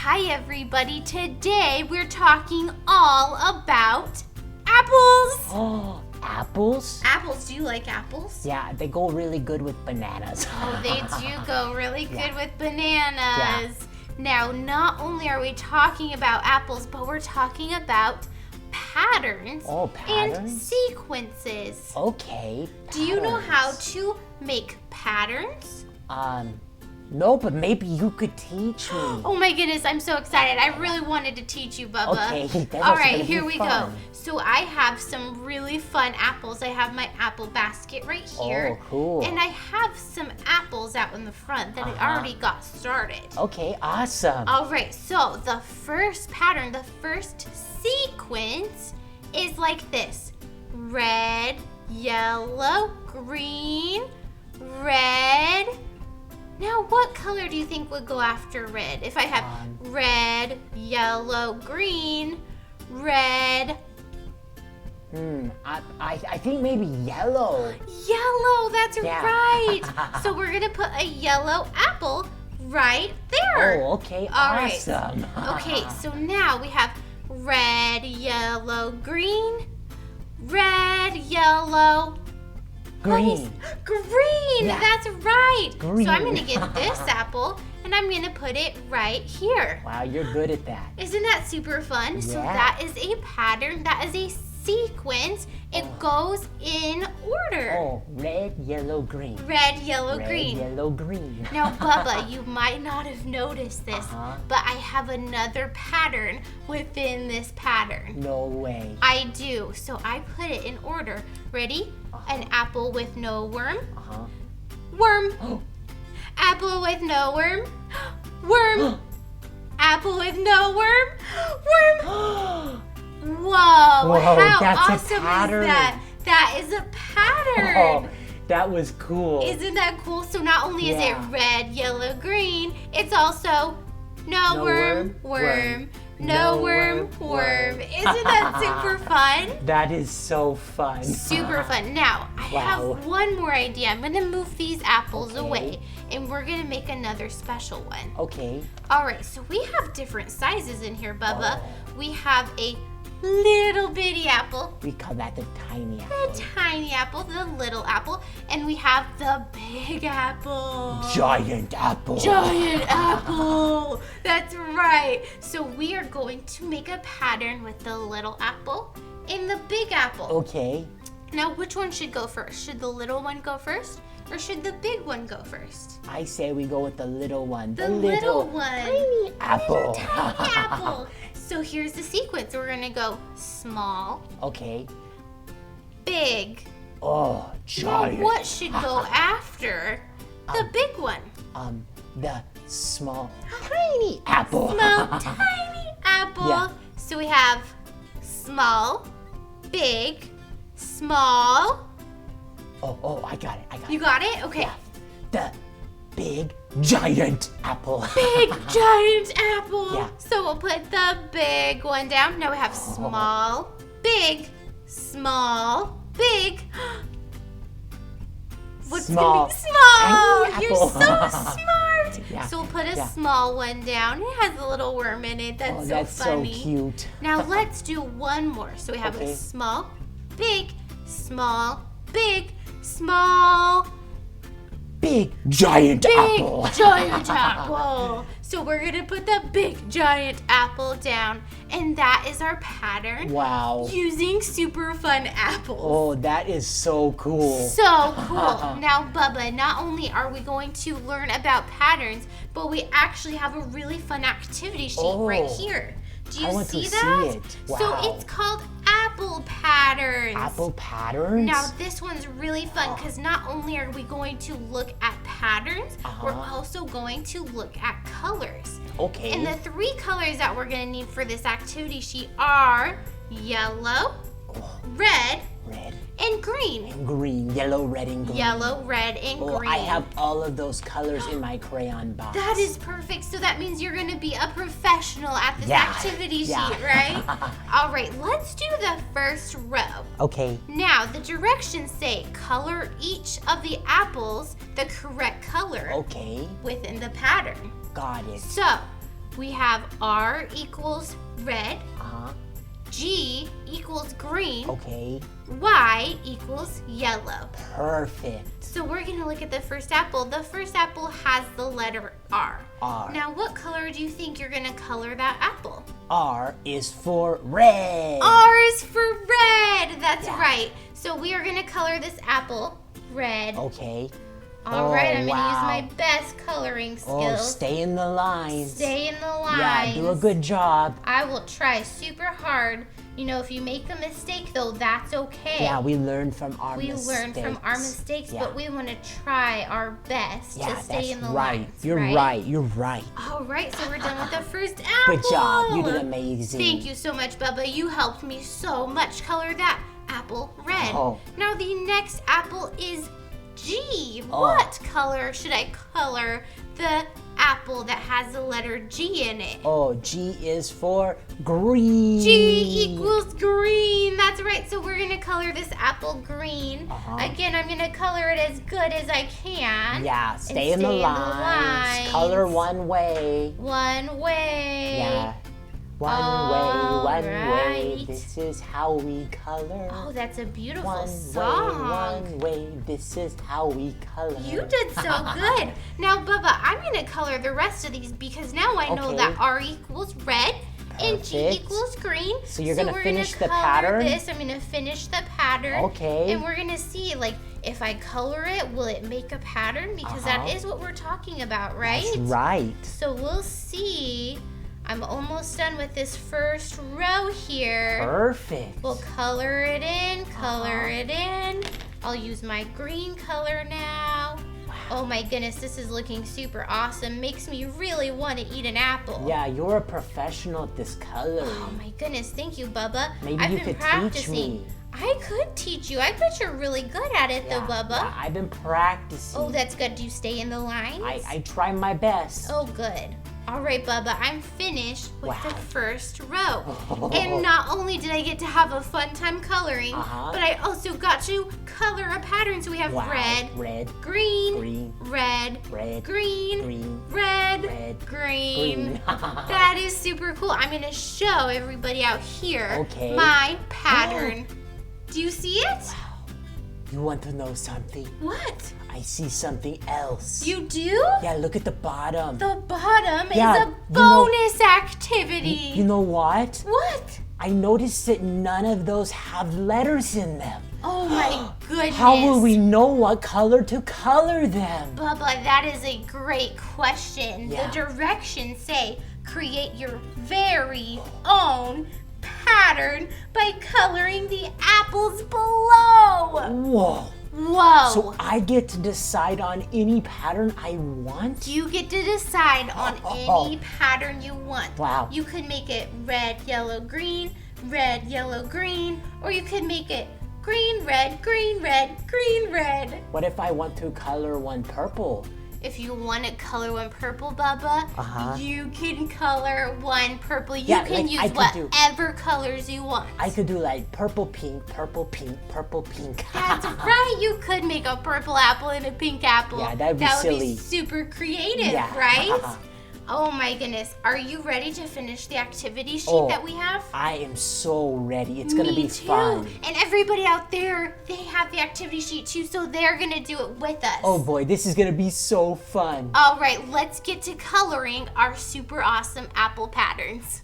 Hi everybody, today we're talking all about apples. Oh, apples? Apples, do you like apples? Yeah, they go really good with bananas. Oh, they do go really good Yeah. with bananas. Now, not only are we talking about apples, but we're talking about patterns, Oh, and patterns? sequences. Okay. Do you know how patterns. to make patterns? No, but maybe you could teach me. Oh my goodness, I'm so excited. I really wanted to teach you, Bubba. Okay, that All was right, gonna be here we go. fun. So I have some really fun apples. I have my apple basket right here. Oh, cool. And I have some apples out in the front that I already got started. Okay, awesome. All right, so the first pattern, the first sequence is like this. Red, yellow, green, red. Now, what color do you think would go after red? If I have red, yellow, green, red, I think maybe yellow. yellow, that's Yeah. right. So we're gonna put a yellow apple right there. Oh, okay, All right. awesome. Okay, so now we have red, yellow, green, red, yellow, Green. green, Yeah. that's right. Green. So I'm gonna get this apple and I'm gonna put it right here. Wow, you're good at that. Isn't that super fun? So Yeah. that is a pattern, that is a sequence. It goes in order. Oh, red, yellow, green. Red, yellow, Red, green. yellow, green. Now, Bubba, you might not have noticed this, Uh-huh. but I have another pattern within this pattern. No way. I do. So I put it in order. Ready? An apple with no worm. Uh-huh. Worm. Apple with no worm. Worm. Apple with no worm. Worm. Whoa. Whoa, How that's a awesome pattern. is that? That is a pattern. Oh, that was cool. Isn't that cool? So not only is Yeah. it red, yellow, green, it's also no worm, worm, no worm, worm. Isn't that super fun? That is so fun. Super fun. Now, I Wow. have one more idea. I'm gonna move these apples Okay. away and we're gonna make another special one. Okay. All right, so we have different sizes in here, Bubba. Oh. We have a little bitty apple, We call that the tiny the apple. tiny apple, the little apple, and we have the big apple. Giant apple. Giant apple. That's right. So we are going to make a pattern with the little apple and the big apple. Okay. Now, which one should go first? Should the little one go first or should the big one go first? I say we go with the little one. The little one. tiny apple. Tiny apple. So here's the sequence. We're going to go small, Okay. big. Oh, Now, giant. what should go after the big one? The small, tiny apple. Small, tiny apple. Yeah. So we have small, big, small. Oh, I got it. You got it? Okay. Yeah. The big, giant apple. Big, giant apple. Yeah. So we'll put the big one down. Now we have small, big, small, big. What's Small, gonna be small? tiny You're so apple. smart. Yeah, So we'll put a yeah. small one down. It has a little worm in it. That's Oh, so that's funny. so cute. Now let's do one more. So we have Okay. a small, big, small, big, small, Big, giant big, apple. giant apple. So we're gonna put the big giant apple down, and that is our pattern Wow. using super fun apples. Oh, that is so cool. So cool. Now, Bubba, not only are we going to learn about patterns, but we actually have a really fun activity sheet right Oh. here. Do you I want to see see that? it. So Wow. it's called apple patterns. Apple patterns? Now, this one's really fun because not only are we going to look at patterns, we're also going to look at colors. Okay. And the three colors that we're going to need for this activity sheet are yellow, red, Red and green. and green. Yellow, red, and green. Yellow, red, and Oh, green. I have all of those colors in my crayon box. That is perfect. So that means you're going to be a professional at this Yeah. activity Yeah. sheet, right? All right, let's do the first row. Okay. Now, the directions say color each of the apples the correct color Okay. within the pattern. Got it. So, we have R equals red, Uh-huh. G equals green, Okay. Y equals yellow. Perfect. So we're gonna look at the first apple. The first apple has the letter R. R. Now what color do you think you're gonna color that apple? R is for red. R is for red. That's Yeah. right. So we are gonna color this apple red. Okay. All right, I'm wow. gonna use my best coloring Oh, skills. stay in the lines. Stay in the lines. Yeah, do a good job. I will try super hard. You know, if you make a mistake though, that's okay. Yeah, we learn from our we mistakes. learn from our mistakes, Yeah. but we want to try our best Yeah, to stay that's in the right. lines. You're right. You're right. All right, so we're done with the first apple. Good job. You did amazing. Thank you so much, Bubba. You helped me so much color that apple red. Oh. Now the next apple is G. Oh. What color should I color the apple that has the letter G in it? Oh, G is for green. G equals green. That's right. So we're gonna color this apple green. Uh-huh. Again, I'm gonna color it as good as I can. Yeah, stay in the lines. Color one way. One way. Yeah. One All way. right. This is how we color. Oh, that's a beautiful One song. one way. This is how we color. You did so good. Now, Bubba, I'm going to color the rest of these because now I know Okay. that R equals red and G Perfect. equals green. So you're gonna we're finish gonna the color pattern? This. I'm going to finish the pattern. Okay. And we're going to see, like, if I color it, will it make a pattern? Because that Uh-huh. is what we're talking about, right? That's right. So we'll see. I'm almost done with this first row here. Perfect. We'll color it in, color Uh-huh. it in. I'll use my green color now. Oh my goodness, this is looking super awesome. Makes me really want to eat an apple. Yeah, you're a professional at this coloring. Oh my goodness, thank you, Bubba. Maybe I've you been could teach practicing. me. I could teach you. I bet you're really good at it though, Bubba. Yeah, I've been practicing. Oh, that's good. Do you stay in the lines? I try my best. Oh, good. All right, Bubba, I'm finished with Wow. the first row. And not only did I get to have a fun time coloring, Uh-huh. but I also got to color a pattern. So we have Wow. red, Red, green, green, red, red, green, green, red, red, green. green. That is super cool. I'm going to show everybody out here Okay. my pattern. Do you see it? You want to know something? What? I see something else. You do? Yeah, look at the bottom. The bottom Yeah, is you a know- bonus activity. You know what? What? I noticed that none of those have letters in them. Oh my goodness. How will we know what color to color them? Bubba, that is a great question. Yeah. The directions say create your very own pattern by coloring the apples below. Whoa. Whoa. So I get to decide on any pattern I want? You get to decide on any pattern you want. Wow. You could make it red, yellow, green, or you could make it green, red, green, red, green, red. What if I want to color one purple? If you want to color one purple, Bubba, Uh-huh. you can color one purple. You Yeah, can like I use could do- whatever colors you want. I could do like purple, pink, purple, pink, purple, pink. That's right. You could make a purple apple and a pink apple. Yeah, that'd be that would silly. be super creative, Yeah. right? Oh my goodness. Are you ready to finish the activity sheet Oh, that we have? I am so ready. It's gonna Me be too. fun. And everybody out there, they have the activity sheet too, so they're gonna do it with us. Oh boy, this is gonna be so fun. All right, let's get to coloring our super awesome apple patterns.